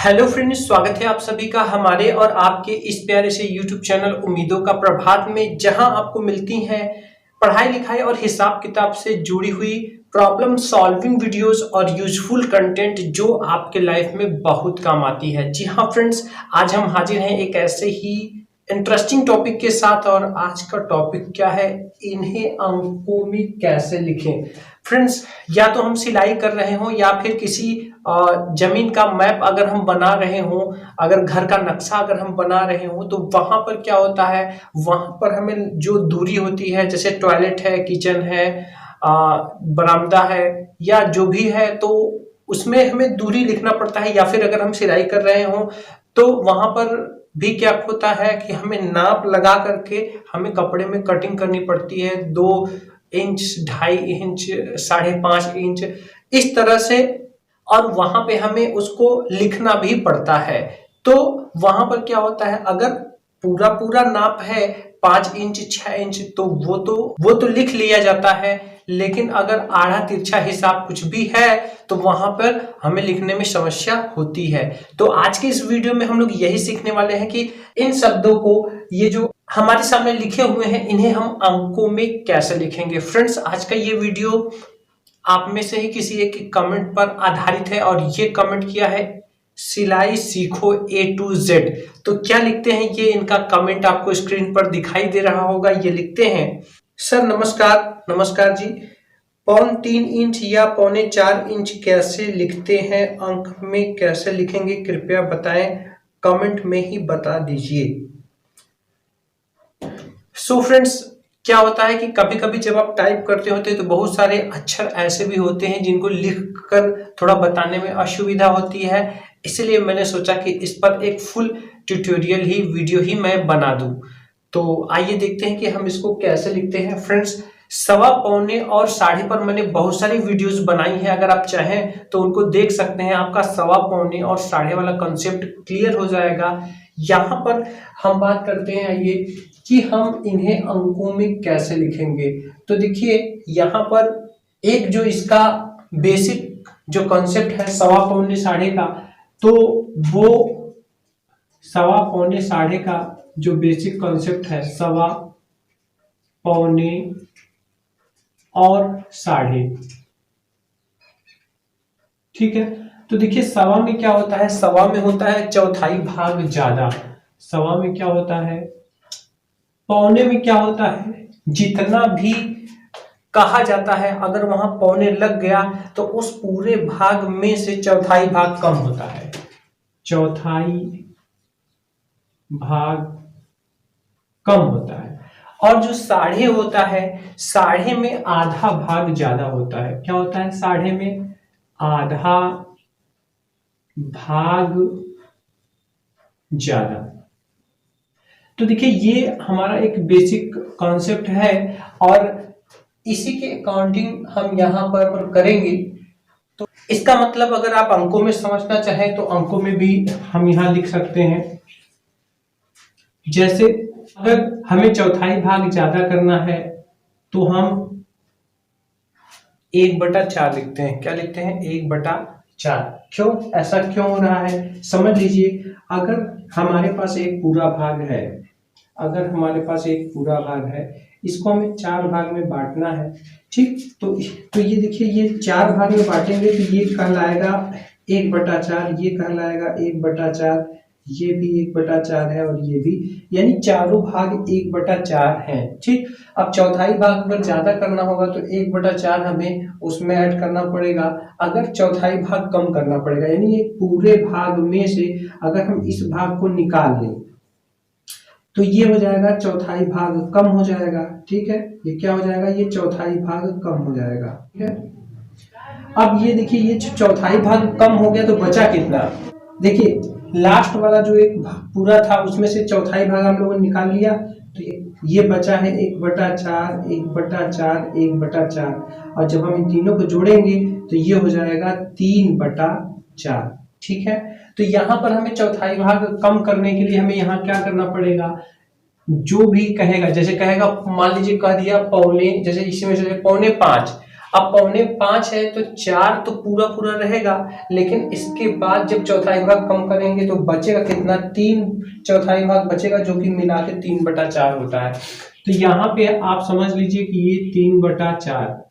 Hello friends, स्वागत है आप सभी का हमारे और आपके इस प्यारे से यूट्यूब चैनल उम्मीदों का प्रभात में, जहां आपको मिलती हैं पढ़ाई लिखाई और हिसाब किताब से जुड़ी हुई प्रॉब्लम सॉल्विंग वीडियोस और यूजफुल कंटेंट जो आपके लाइफ में बहुत काम आती है। जी हाँ फ्रेंड्स, आज हम हाजिर हैं एक ऐसे ही इंटरेस्टिंग टॉपिक के साथ। और आज का टॉपिक क्या है, इन्हें अंकों में कैसे लिखें। फ्रेंड्स, या तो हम सिलाई कर रहे हो या फिर किसी जमीन का मैप अगर हम बना रहे हो, अगर घर का नक्शा अगर हम बना रहे हो, तो वहां पर क्या होता है, वहां पर हमें जो दूरी होती है, जैसे टॉयलेट है, किचन है, बरामदा है या जो भी है, तो उसमें हमें दूरी लिखना पड़ता है। या फिर अगर हम सिलाई कर रहे हो तो वहां पर भी क्या होता है कि हमें नाप लगा करके हमें कपड़े में कटिंग करनी पड़ती है, 2 इंच, 2.5 इंच, 5.5 इंच, इस तरह से। और वहां पे हमें उसको लिखना भी पड़ता है। तो वहां पर क्या होता है, अगर पूरा पूरा नाप है 5 इंच, 6 इंच, तो वो तो लिख लिया जाता है। लेकिन अगर आधा तिरछा हिसाब कुछ भी है तो वहां पर हमें लिखने में समस्या होती है। तो आज के इस वीडियो में हम लोग यही सीखने वाले हैं कि इन शब्दों को, ये जो हमारे सामने लिखे हुए हैं, इन्हें हम अंकों में कैसे लिखेंगे। फ्रेंड्स, आज का ये वीडियो आप में से ही किसी एक कमेंट पर आधारित है और ये कमेंट किया है सिलाई सीखो A to Z। तो क्या लिखते हैं, ये इनका कमेंट आपको स्क्रीन पर दिखाई दे रहा होगा। ये लिखते हैं, सर नमस्कार। नमस्कार जी। 3.25 इंच या 4.25 इंच कैसे लिखते हैं, अंक में कैसे लिखेंगे, कृपया बताएं, कमेंट में ही बता दीजिए। सो फ्रेंड्स, क्या होता है कि कभी कभी जब आप टाइप करते होते हैं तो बहुत सारे अक्षर ऐसे भी होते हैं जिनको लिखकर थोड़ा बताने में असुविधा होती है। इसलिए मैंने सोचा कि इस पर एक फुल ट्यूटोरियल ही, वीडियो ही मैं बना दूं। तो आइए देखते हैं कि हम इसको कैसे लिखते हैं। फ्रेंड्स, सवा, पौने और साढ़े पर मैंने बहुत सारी वीडियोस बनाई हैं, अगर आप चाहें तो उनको देख सकते हैं। आपका सवा, पौने और साढ़े वाला कंसेप्ट क्लियर हो जाएगा। यहाँ पर हम बात करते हैं आइए कि हम इन्हें अंकों में कैसे लिखेंगे। तो देखिए, यहाँ पर एक जो इसका बेसिक जो कॉन्सेप्ट है सवा, पौने, साढ़े का, तो वो सवा, पौने, साढ़े का जो बेसिक कॉन्सेप्ट है, सवा, पौने और साढ़े, ठीक है। तो देखिए, सवा में क्या होता है, सवा में होता है चौथाई भाग ज्यादा। सवा में क्या होता है, पौने में क्या होता है, जितना भी कहा जाता है अगर वहां पौने लग गया तो उस पूरे भाग में से चौथाई भाग कम होता है। चौथाई भाग कम होता है। और जो साढ़े होता है, साढ़े में आधा भाग ज्यादा होता है। क्या होता है, साढ़े में आधा भाग ज्यादा। तो देखिए, ये हमारा एक बेसिक कॉन्सेप्ट है और इसी के अकॉर्डिंग हम यहाँ पर करेंगे। तो इसका मतलब अगर आप अंकों में समझना चाहें तो अंकों में भी हम यहाँ लिख सकते हैं। जैसे अगर हमें चौथाई भाग ज्यादा करना है तो हम 1/4 लिखते हैं। क्या लिखते हैं, 1/4। क्यों, ऐसा क्यों हो रहा है, समझ लीजिए। अगर हमारे पास एक पूरा भाग है, अगर हमारे पास एक पूरा भाग है, इसको हमें 4 भाग में बांटना है, ठीक। तो ये देखिए, ये 4 भाग में बांटेंगे तो ये कहलाएगा 1/4, ये कहलाएगा 1/4, ये भी 1/4 है और ये भी, यानी चारों भाग 1/4 है, ठीक। अब चौथाई भाग अगर ज्यादा करना होगा तो 1/4 हमें उसमें ऐड करना पड़ेगा। अगर चौथाई भाग कम करना पड़ेगा, यानी ये पूरे भाग में से अगर हम इस भाग को निकाल लें तो ये हो जाएगा चौथाई भाग कम हो जाएगा, ठीक है। ये क्या हो जाएगा, ये चौथाई भाग कम हो जाएगा, ठीक है। अब ये देखिए, ये चौथाई भाग कम हो गया तो बचा कितना, देखिए लास्ट वाला जो एक पूरा था उसमें से चौथाई भाग हम लोगों ने निकाल लिया, तो ये बचा है 1/4, 1/4, 1/4। और जब हम इन तीनों को जोड़ेंगे तो ये हो जाएगा 3/4, ठीक है। तो यहाँ पर हमें चौथाई भाग कम करने के लिए हमें यहाँ क्या करना पड़ेगा, जो भी कहेगा, जैसे कहेगा, मान लीजिए कह दिया पौने, जैसे इसमें से 4.25, अब 4.25 है तो 4 तो पूरा पूरा रहेगा, लेकिन इसके बाद जब चौथाई भाग कम करेंगे तो बचेगा कितना, 3 चौथाई भाग बचेगा, जो कि मिला के 3/4 होता है। तो यहाँ पे आप समझ लीजिए कि ये 3/4,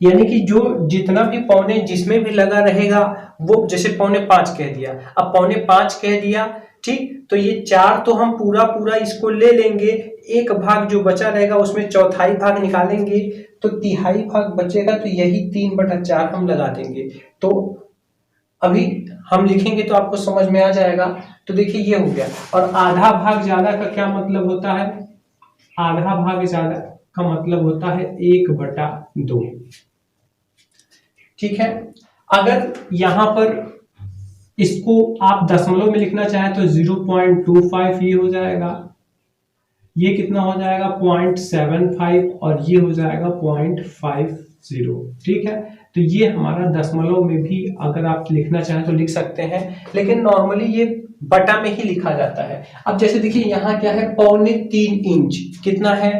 यानी कि जो जितना भी पौने जिसमें भी लगा रहेगा वो, जैसे 4.25 कह दिया, अब 4.5 कह दिया, ठीक, तो ये 4 तो हम पूरा पूरा इसको ले लेंगे, एक भाग जो बचा रहेगा उसमें चौथाई भाग निकालेंगे तो तिहाई भाग बचेगा, तो यही 3/4 हम लगा देंगे। तो अभी हम लिखेंगे तो आपको समझ में आ जाएगा। तो देखिए ये हो गया। और आधा भाग ज्यादा का क्या मतलब होता है, आधा भाग ज्यादा का मतलब होता है 1/2। ठीक है, अगर यहां पर इसको आप दशमलव में लिखना चाहें तो 0.25 ये हो जाएगा, ये कितना हो जाएगा 0.75, और ये हो जाएगा 0.50। ठीक है, तो ये हमारा दशमलव में भी अगर आप लिखना चाहें तो लिख सकते हैं, लेकिन नॉर्मली ये बटा में ही लिखा जाता है। अब जैसे देखिए यहाँ क्या है, 3.25 इंच, कितना है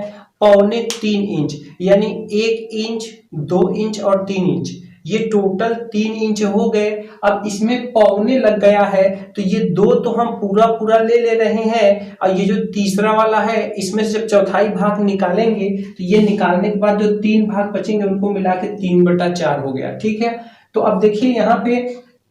3.25 इंच, यानी 1 इंच, 2 इंच और 3 इंच, ये टोटल 3 इंच हो गए। अब इसमें पौने लग गया है तो ये 2 तो हम पूरा पूरा ले ले रहे हैं, और ये जो तीसरा वाला है इसमें से जब चौथाई भाग निकालेंगे तो ये निकालने के बाद जो 3 भाग बचेंगे उनको मिला के 3/4 हो गया। ठीक है, तो अब देखिए यहाँ पे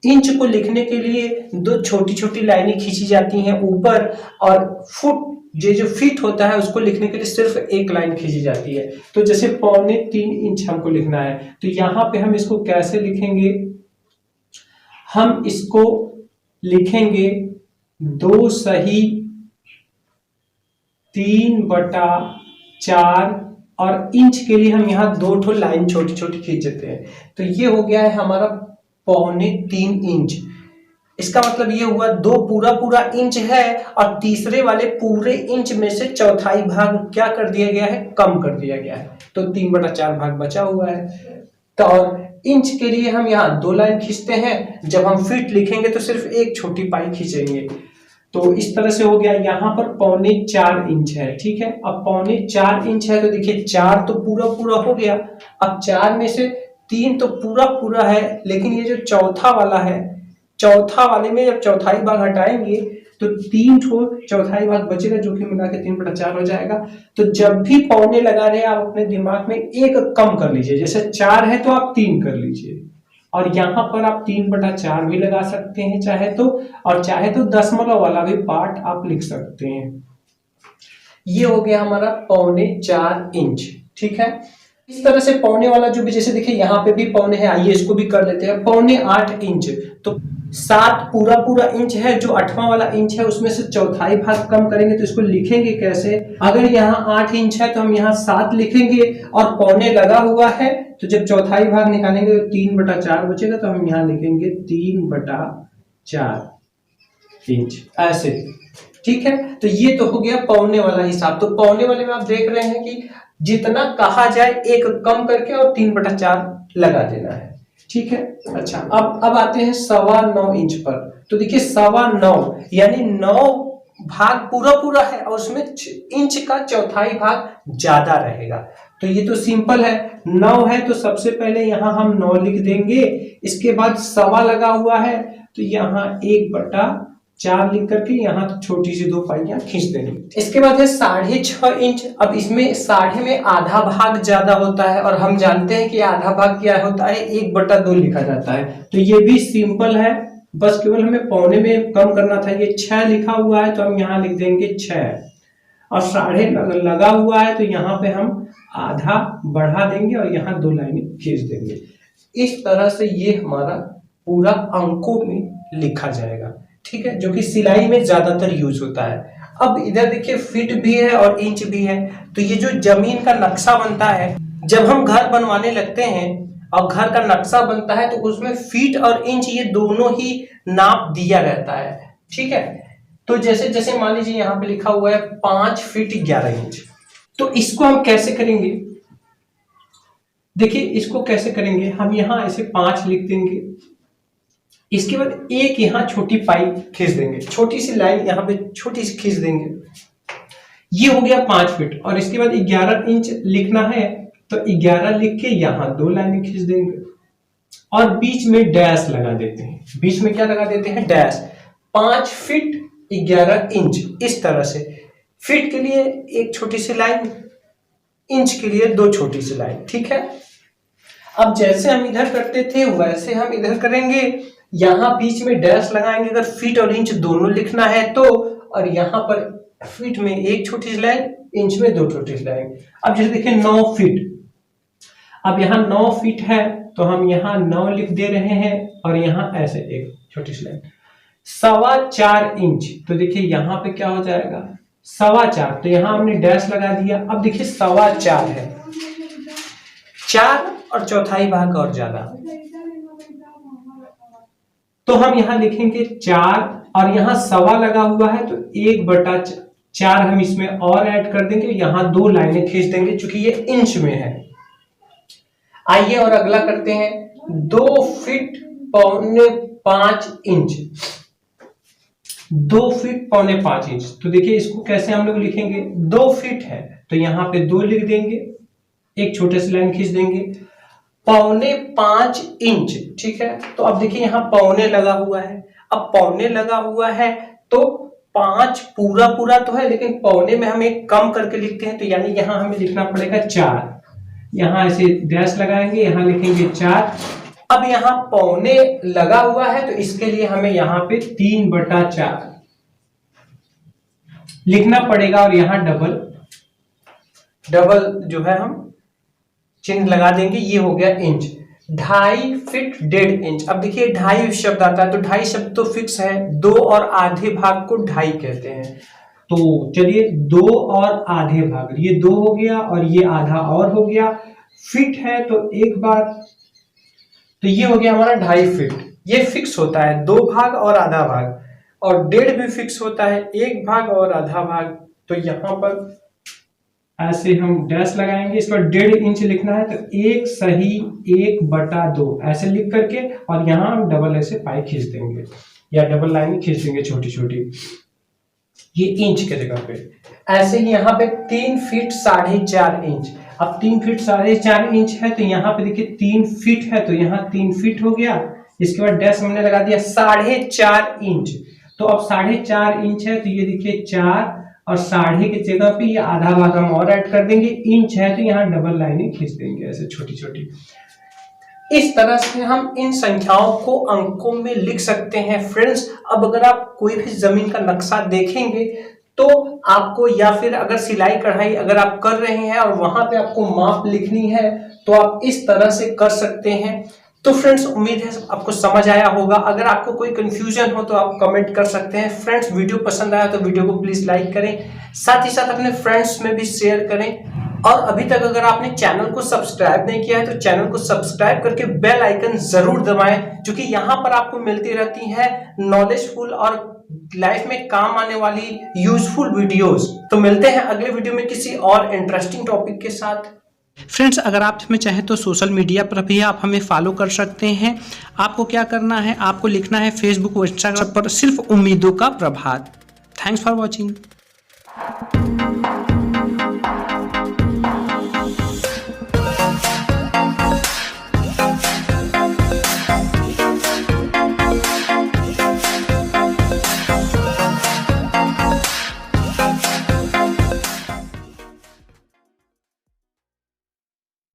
इंच को लिखने के लिए 2 छोटी छोटी लाइनें खींची जाती हैं ऊपर, और फुट ये जो फीट होता है उसको लिखने के लिए सिर्फ एक लाइन खींची जाती है। तो जैसे 3.25 इंच हमको लिखना है, तो यहाँ पे हम इसको कैसे लिखेंगे, हम इसको लिखेंगे 2 सही 3/4, और इंच के लिए हम यहाँ 2 ठो लाइन छोटी छोटी खींच देते हैं। तो ये हो गया है हमारा 3.25 इंच। इसका मतलब ये हुआ 2 पूरा पूरा इंच है, और तीसरे वाले पूरे इंच में से चौथाई भाग क्या कर दिया गया है, कम कर दिया गया है, तो 3/4 भाग बचा हुआ है। तो और इंच के लिए हम यहाँ 2 लाइन खींचते हैं, जब हम फीट लिखेंगे तो सिर्फ एक छोटी पाई खींचेंगे। तो इस तरह से हो गया, यहाँ पर 4.25 इंच है। ठीक है, अब 4.25 इंच है तो देखिए 4 तो पूरा पूरा हो गया, अब 4 में से 3 तो पूरा पूरा है, लेकिन ये जो चौथा वाला है, चौथा वाले में जब चौथाई भाग हटाएंगे तो 3 ठो चौथाई भाग बचेगा, जो कि मिला के 3/4 हो जाएगा। तो जब भी पौने लगा रहे आप अपने दिमाग में एक कम कर लीजिए, जैसे 4 है तो आप 3 कर लीजिए, और यहाँ पर आप 3/4 भी लगा सकते हैं चाहे तो, और चाहे तो दशमलव वाला भी पार्ट आप लिख सकते हैं। ये हो गया हमारा 4.25 इंच। ठीक है, इस तरह से पौने वाला जो भी, जैसे देखिए यहाँ पे भी पौने है, आइए इसको भी कर लेते हैं। 8.25 इंच, तो 7 पूरा पूरा इंच है, जो 8वां वाला इंच है उसमें से चौथाई भाग कम करेंगे तो इसको लिखेंगे कैसे, अगर यहाँ 8 इंच है तो हम यहाँ 7 लिखेंगे, और पौने लगा हुआ है तो जब चौथाई भाग निकालेंगे तो 3/4 बचेगा, तो हम यहाँ लिखेंगे 3/4 इंच, ऐसे। ठीक है, तो ये तो हो गया पौने वाला हिसाब। तो पौने वाले में आप देख रहे हैं कि जितना कहा जाए एक कम करके और 3/4 लगा देना है। ठीक है, अच्छा अब आते हैं 9.25 इंच पर। तो देखिए 9.25 यानी 9 भाग पूरा पूरा है, और उसमें इंच का चौथाई भाग ज्यादा रहेगा। तो ये तो सिंपल है, 9 है तो सबसे पहले यहाँ हम 9 लिख देंगे, इसके बाद सवा लगा हुआ है तो यहाँ 1/4 लिख करके यहाँ छोटी सी 2 पाइयां खींच देंगे। इसके बाद है 6.5 इंच। अब इसमें 6.5 में आधा भाग ज्यादा होता है, और हम जानते हैं कि आधा भाग क्या होता है, 1/2 लिखा जाता है। तो ये भी सिंपल है, बस केवल हमें पौने में कम करना था। ये 6 लिखा हुआ है तो हम यहाँ लिख देंगे 6, और 6.5 लगा हुआ है तो यहाँ पे हम आधा बढ़ा देंगे और यहाँ 2 लाइनें खींच देंगे। इस तरह से ये हमारा पूरा अंकों में लिखा जाएगा। ठीक है, जो कि सिलाई में ज्यादातर यूज होता है। अब इधर देखिए फीट भी है और इंच भी है। तो ये जो जमीन का नक्शा बनता है, जब हम घर बनवाने लगते हैं और घर का नक्शा बनता है तो उसमें फीट और इंच ये दोनों ही नाप दिया रहता है। ठीक है, तो जैसे जैसे मान लीजिए यहाँ पे लिखा हुआ है 5 फीट 11 इंच, तो इसको हम कैसे करेंगे, देखिए इसको कैसे करेंगे, हम यहाँ ऐसे 5 लिख देंगे, इसके बाद एक यहाँ छोटी पाई खींच देंगे, छोटी सी लाइन यहाँ पे छोटी सी खींच देंगे, ये हो गया 5 फीट। और इसके बाद 11 इंच लिखना है तो 11 लिख के यहाँ 2 लाइनें खींच देंगे और बीच में डैश लगा देते हैं। बीच में क्या लगा देते हैं? डैश। 5 फीट 11 इंच, इस तरह से। फीट के लिए एक छोटी सी लाइन, इंच के लिए 2 छोटी सी लाइन, ठीक है। अब जैसे हम इधर करते थे वैसे हम इधर करेंगे। यहाँ बीच में डैश लगाएंगे अगर फीट और इंच दोनों लिखना है तो, और यहाँ पर फीट में एक छोटी सी लाइन, इंच में 2 छोटी सी लाइन। अब जैसे देखिए 9 फीट, अब यहाँ 9 फीट है तो हम यहाँ 9 लिख दे रहे हैं और यहाँ ऐसे एक छोटी सी लाइन। 4.25 इंच, तो देखिए यहाँ पे क्या हो जाएगा? 4.25, तो यहाँ हमने डैश लगा दिया। अब देखिए 4.25 है, 4 और चौथाई भाग और ज्यादा, तो हम यहाँ लिखेंगे 4 और यहाँ 1.25 लगा हुआ है तो 1/4 हम इसमें और ऐड कर देंगे। यहाँ 2 लाइनें खींच देंगे चूंकि ये इंच में है। आइए और अगला करते हैं। 2 फीट 4.25 इंच, 2 फीट 4.25 इंच, तो देखिए इसको कैसे हम लोग लिखेंगे? 2 फीट है तो यहाँ पे 2 लिख देंगे, एक छोटे से लाइन खींच देंगे। 4.25 इंच, ठीक है। तो अब देखिए यहाँ पौने लगा हुआ है। अब पौने लगा हुआ है तो 5 पूरा पूरा तो है, लेकिन पौने में हम एक कम करके लिखते हैं, तो यानी यहाँ हमें लिखना पड़ेगा 4। यहाँ ऐसे डैश लगाएंगे, यहाँ लिखेंगे 4। अब यहाँ पौने लगा हुआ है तो इसके लिए हमें यहाँ पे 3/4 लिखना पड़ेगा और यहाँ डबल जो है हम चिन्ह लगा देंगे। ये हो गया इंच। 2.5 feet 1.5 inch. अब देखिए 2.5 शब्द आता है तो 2.5 शब्द तो फिक्स है, 2 और आधे भाग को 2.5 कहते हैं। तो चलिए 2 और आधे भाग, ये 2 हो गया और ये आधा और हो गया। फिट है तो एक बार, तो ये हो गया हमारा 2.5 फीट। ये फिक्स होता है 2 भाग और आधा भाग, और 1.5 भी फिक्स होता है 1 भाग और आधा भाग। तो यहाँ पर ऐसे हम डैश लगाएंगे, इस पर 1.5 इंच लिखना है तो 1 सही 1/2 ऐसे लिख करके, और यहाँ हम डबल ऐसे पाई खींच देंगे या डबल लाइन खींच देंगे छोटी छोटी, ये इंच के जगह पे। ऐसे ही यहाँ पे 3 फीट 4.5 इंच। अब 3 फीट 4.5 इंच है तो यहाँ पे देखिए 3 फीट है तो यहाँ 3 फीट हो गया। इसके बाद डैश हमने लगा दिया 4.5 इंच। तो अब 4.5 इंच है तो ये देखिए 4 और 1.5 की जगह पे ये आधा भाग हम और ऐड कर देंगे। इंच है तो यहाँ डबल लाइनें खींच देंगे ऐसे छोटी छोटी। इस तरह से हम इन संख्याओं को अंकों में लिख सकते हैं फ्रेंड्स। अब अगर आप कोई भी जमीन का नक्शा देखेंगे तो आपको, या फिर अगर सिलाई कढ़ाई अगर आप कर रहे हैं और वहां पे आपको माप लिखनी है तो आप इस तरह से कर सकते हैं। तो फ्रेंड्स उम्मीद है आपको समझ आया होगा। अगर आपको कोई कंफ्यूजन हो तो आप कमेंट कर सकते हैं। फ्रेंड्स वीडियो पसंद आया तो वीडियो को प्लीज लाइक करें, साथ ही साथ अपने फ्रेंड्स में भी शेयर करें। और अभी तक अगर आपने चैनल को सब्सक्राइब नहीं किया है तो चैनल को सब्सक्राइब करके बेल आइकन जरूर दबाएं, क्योंकि यहाँ पर आपको मिलती रहती है नॉलेजफुल और लाइफ में काम आने वाली यूजफुल वीडियोस। तो मिलते हैं अगले वीडियो में किसी और इंटरेस्टिंग टॉपिक के साथ। फ्रेंड्स अगर आप हमें चाहें तो सोशल मीडिया पर भी आप हमें फॉलो कर सकते हैं। आपको क्या करना है, आपको लिखना है फेसबुक और इंस्टाग्राम पर सिर्फ उम्मीदों का प्रभात। Thanks for watching.